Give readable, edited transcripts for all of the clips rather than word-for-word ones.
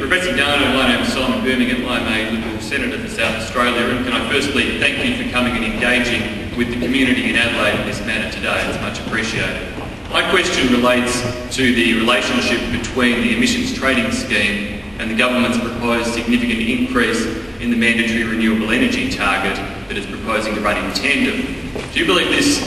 Professor Garnaut, my name is Simon Birmingham. I'm a Liberal Senator for South Australia, and can I firstly thank you for coming and engaging with the community in Adelaide in this manner today. It's much appreciated. My question relates to the relationship between the emissions trading scheme and the government's proposed significant increase in the mandatory renewable energy target that it's proposing to run in tandem. Do you believe this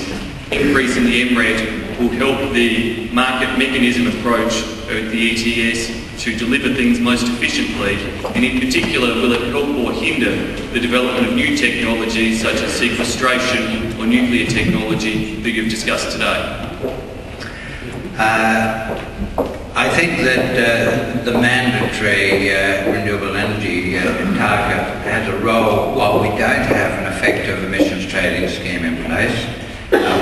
increase in the MRET will help the market mechanism approach of the ETS to deliver things most efficiently, and in particular will it help or hinder the development of new technologies such as sequestration or nuclear technology that you've discussed today? I think that the mandatory renewable energy target has a role while we don't have an effective emissions trading scheme in place.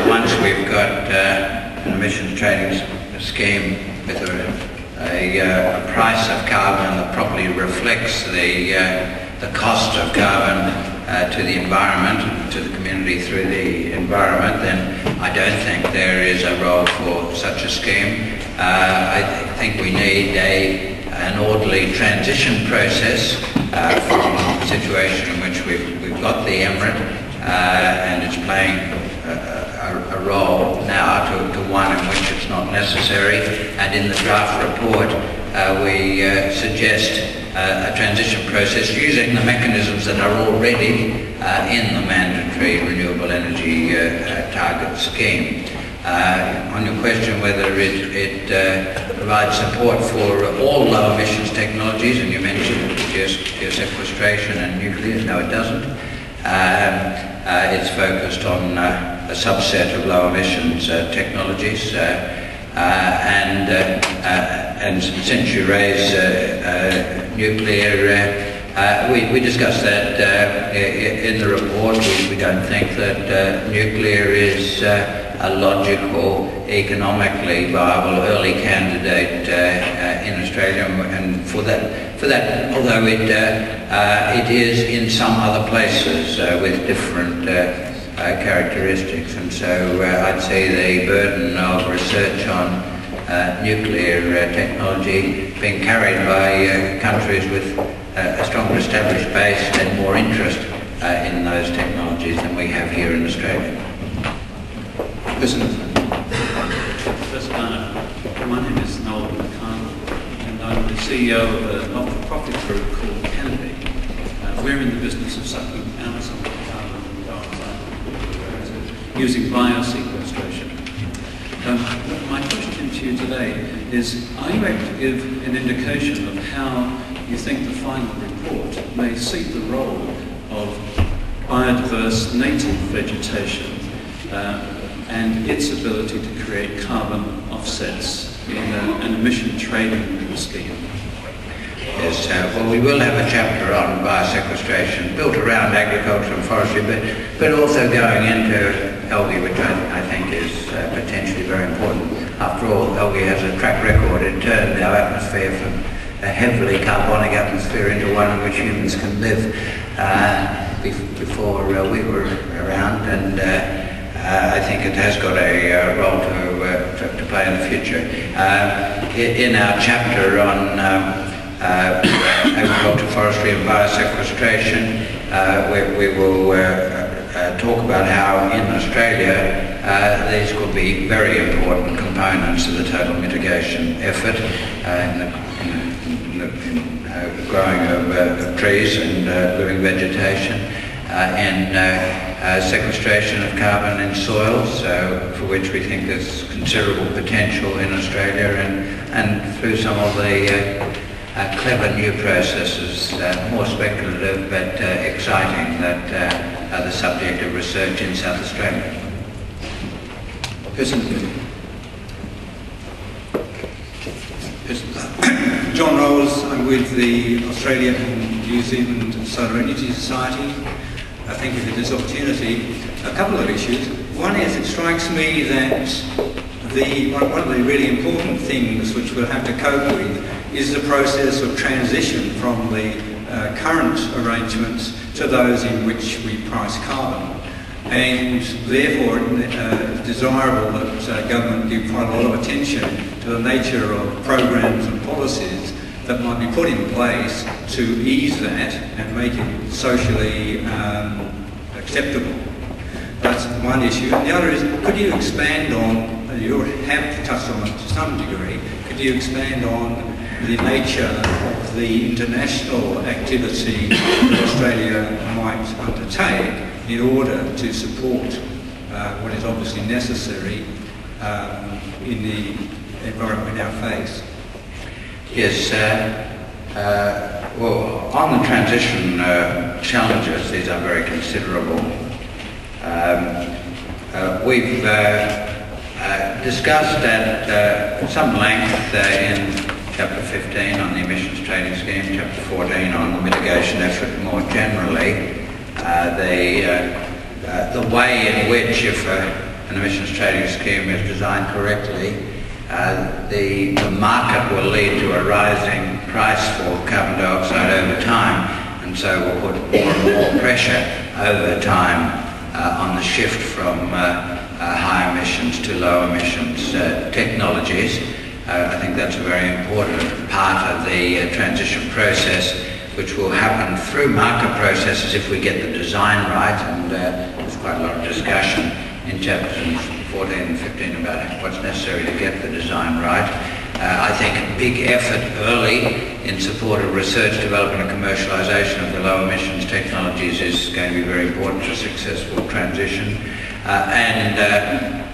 Once we've got an emissions trading scheme with a price of carbon that properly reflects the cost of carbon to the environment, to the community through the environment, then I don't think there is a role for such a scheme. I think we need an orderly transition process from a situation in which we've got the MRET and it's playing a role now to one in which it's not necessary. And in the draft report we suggest a transition process using the mechanisms that are already in the mandatory renewable energy target scheme. On your question whether it provides support for all low emissions technologies, and you mentioned geosequestration and nuclear, no it doesn't. It's focused on a subset of low emissions technologies, and since you raise nuclear, we discussed that in the report. We don't think that nuclear is a logical, economically viable early candidate in Australia, and for that, although it is in some other places with different characteristics, and so I'd say the burden of research on nuclear technology being carried by countries with a stronger established base and more interest in those technologies than we have here in Australia. Professor Garnaut, my name is Noel McCarthy, and I'm the CEO of a not-for-profit group called Canopy. We're in the business of sucking out some carbon dioxide using biosequestration. My question to you today is, are you able to give an indication of how you think the final report may see the role of biodiverse native vegetation and its ability to create carbon offsets in an emission trading scheme? Yes, well, we will have a chapter on biosequestration built around agriculture and forestry, but also going into algae, which I think is potentially very important. After all, algae has a track record. It turned our atmosphere from a heavily carbonic atmosphere into one in which humans can live before we were around, and I think it has got a role to play in the future. In our chapter on agriculture, forestry and biosequestration, we will talk about how in Australia these could be very important components of the total mitigation effort in the growing of trees and living vegetation, and sequestration of carbon in soils, for which we think there's considerable potential in Australia, and through some of the clever new processes, more speculative but exciting, that are the subject of research in South Australia. John Rolls, I'm with the Australia and New Zealand Solar Energy Society. Thank you for this opportunity. A couple of issues. One is, it strikes me that one of the really important things which we'll have to cope with is the process of transition from the current arrangements to those in which we price carbon. And therefore it's desirable that government give quite a lot of attention to the nature of programs and policies that might be put in place to ease that and make it socially acceptable. That's one issue. And the other is, could you expand on, you have touched on it to some degree, could you expand on the nature of the international activity that Australia might undertake in order to support what is obviously necessary in the environment we now face? Yes, well, on the transition challenges, these are very considerable. We've discussed at some length in Chapter 15 on the emissions trading scheme, Chapter 14 on the mitigation effort more generally, the way in which, if an emissions trading scheme is designed correctly, the market will lead to a rising price for carbon dioxide over time, and so will put more and more pressure over time on the shift from high emissions to low emissions technologies. I think that's a very important part of the transition process, which will happen through market processes if we get the design right, and there's quite a lot of discussion in chapters 14 and 15 about what's necessary to get the design right. I think a big effort early in support of research, development and commercialisation of the low emissions technologies is going to be very important for successful transition.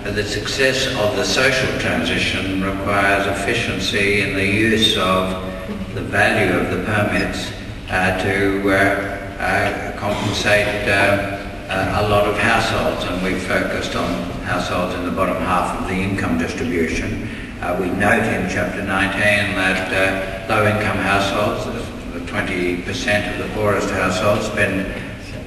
The success of the social transition requires efficiency in the use of the value of the permits to compensate a lot of households, and we've focused on households in the bottom half of the income distribution. We note in Chapter 19 that low-income households, the 20% of the poorest households, spend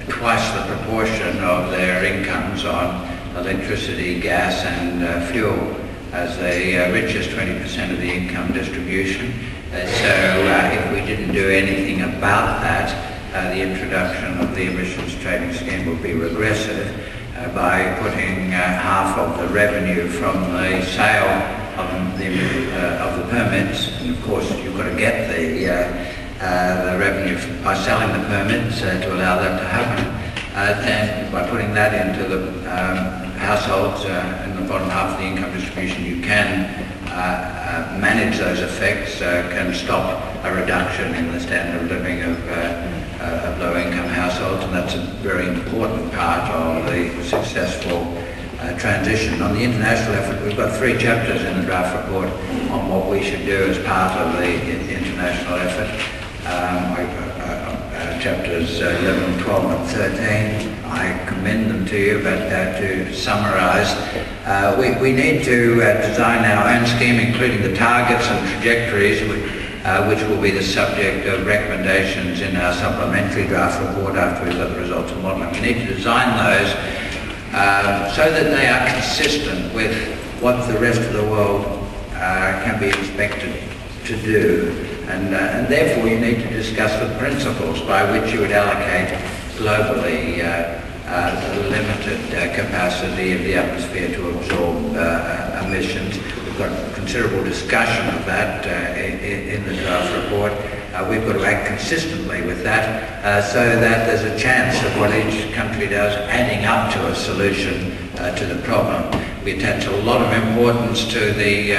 twice the proportion of their incomes on electricity, gas and fuel as the richest 20% of the income distribution. So if we didn't do anything about that, the introduction of the emissions trading scheme would be regressive by putting half of the revenue from the sale of the permits, and of course you've got to get the revenue by selling the permits to allow that to happen. Then by putting that into the households in the bottom half of the income distribution, you can manage those effects, can stop a reduction in the standard of living of low-income households, and that's a very important part of the successful transition. On the international effort, we've got 3 chapters in the draft report on what we should do as part of the international effort. Chapters 11, 12 and 13. I commend them to you, but to summarise, we need to design our own scheme, including the targets and trajectories, which will be the subject of recommendations in our supplementary draft report after we've got the results of modelling. We need to design those so that they are consistent with what the rest of the world can be expected to do. And therefore you need to discuss the principles by which you would allocate globally the limited capacity of the atmosphere to absorb emissions. We've got considerable discussion of that in the draft report. We've got to act consistently with that so that there's a chance of what each country does adding up to a solution to the problem. We attach a lot of importance to the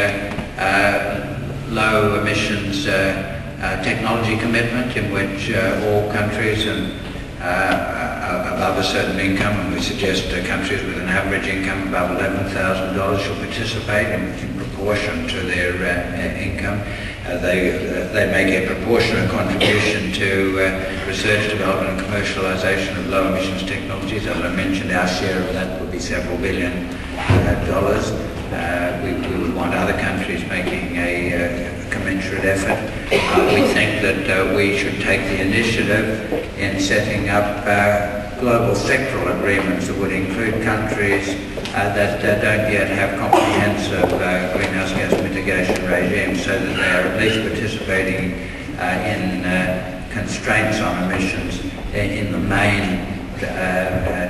low emissions technology commitment, in which all countries above a certain income, and we suggest countries with an average income above $11,000 should participate in proportion to their income. They make a proportionate contribution to research, development and commercialisation of low emissions technologies. As I mentioned, our share of that would be several $billion. We would want other countries making a commensurate effort. We think that we should take the initiative in setting up global sectoral agreements that would include countries that don't yet have comprehensive greenhouse gas mitigation regimes, so that they are at least participating in constraints on emissions in the main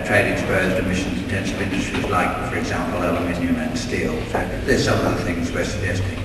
trade-exposed emissions-intensive industries like, for example, aluminium and steel. So there's some of the things we're suggesting.